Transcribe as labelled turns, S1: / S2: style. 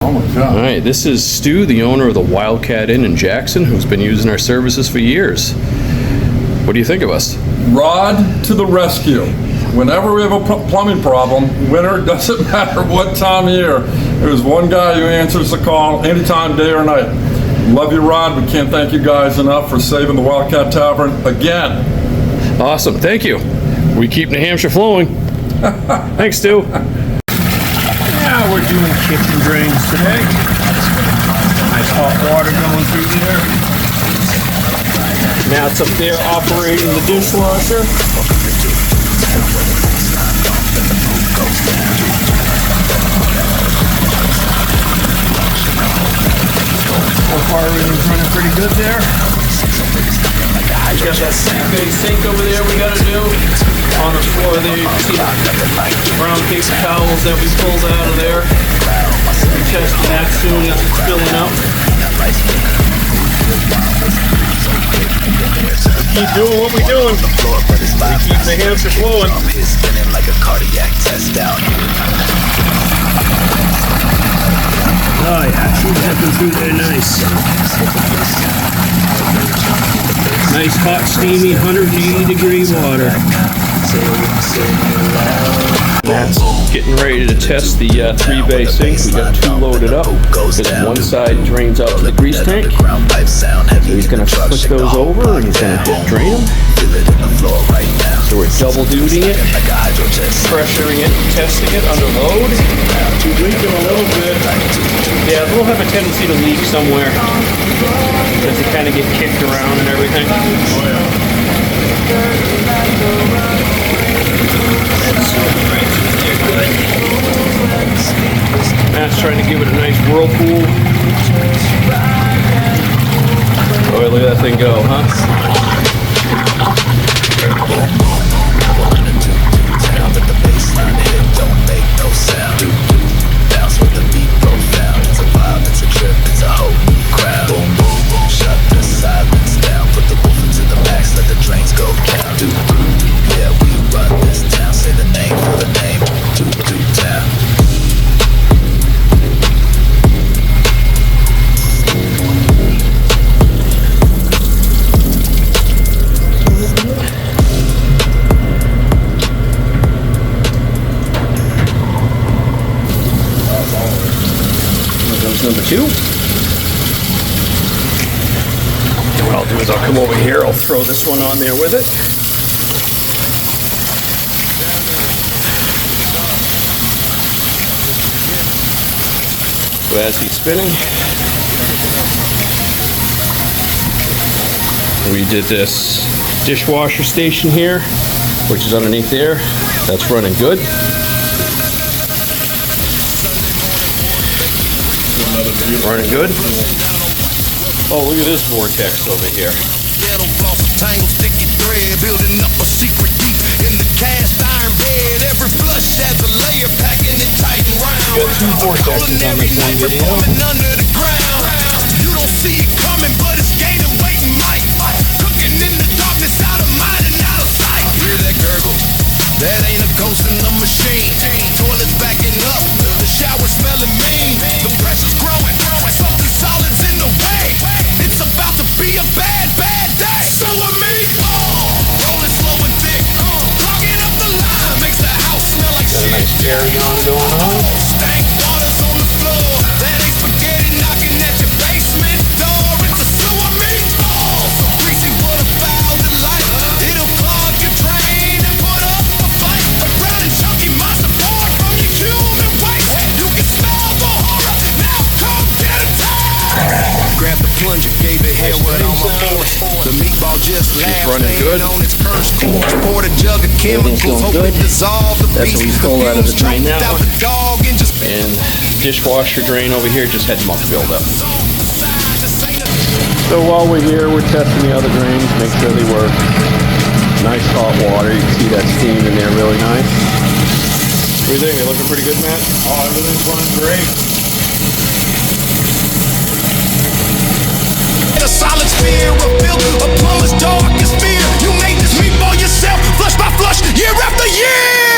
S1: Oh my God.
S2: All right, this is Stu, the owner of the Wildcat Inn in Jackson, who's been using our services for years. What do you think of us?
S1: Rod to the rescue. Whenever we have a plumbing problem, winter, doesn't matter what time of year, there's one guy who answers the call anytime, day or night. Love you, Rod. We can't thank you guys enough for saving the Wildcat Tavern again.
S2: Awesome, thank you. We keep New Hampshire flowing. Thanks, Stu.
S3: Now we're doing kitchen drains today. Nice hot water going through there. Now it's up there operating the dishwasher. So far everything's running pretty good there. We got that big sink over there we gotta do. On the floor there you can see the brown paper towels that we pulled out of there. We're testing that soon as it's filling up. We keep doing what we're doing. We keep the Hampshire flowing. Oh yeah, she's zipping through there nice. Nice hot, steamy, 180-degree water.
S2: Matt's getting ready to test the 3-bay sink. We got 2 loaded up because one side drains out to the grease tank. So he's going to flick those over and he's going to drain them. So we're double dutying it, pressuring it, testing it under load. Leaking a little bit. Yeah, they'll have a tendency to leak somewhere because they kind of get kicked around and everything. Matt's trying to give it a nice whirlpool. Oh, look at that thing go, huh? Number 2. And what I'll do is I'll come over here, I'll throw this one on there with it. So as he's spinning, we did this dishwasher station here, which is underneath there. That's running good. Running good. Oh, look at this vortex over here. Got 2 vortexes on this one video. You don't see it coming, but it's gaining weight and might. Cooking in the darkness, out of mind and out of sight. Hear that gurgle? That ain't a ghost in the machine. Toilet's backing up, the shower smelling mean. The pressure's growing, something solid's in the way. It's about to be a bad, bad day. So with me, rolling slow and thick, clogging up the line, makes the house smell like shit. Got a nice cherry going on. Stank water's on the floor. That ain't spaghetti knocking at your basement door. It's a sewer meat. So greasy, what a foul delight. It'll clog your drain and put up a fight. A brown and chunky monster born from your human waste. You can smell the horror. Now come get a taste. Grab the plunger, gave it hair with all my force. The meatball just laughed, laying on its first course. Poured a jug of chemicals, hope it dissolved the beast. That's what we pulled out of the drain now. And dishwasher drain over here just had muck buildup. So while we're here, we're testing the other drains, make sure they work. Nice hot water, you can see that steam in there really nice. What do you think? They looking pretty good, Matt?
S1: Oh, everything's running great.
S4: A solid sphere revealed a plumber's darkest fear. You made this meatball yourself, flush by flush, year after year.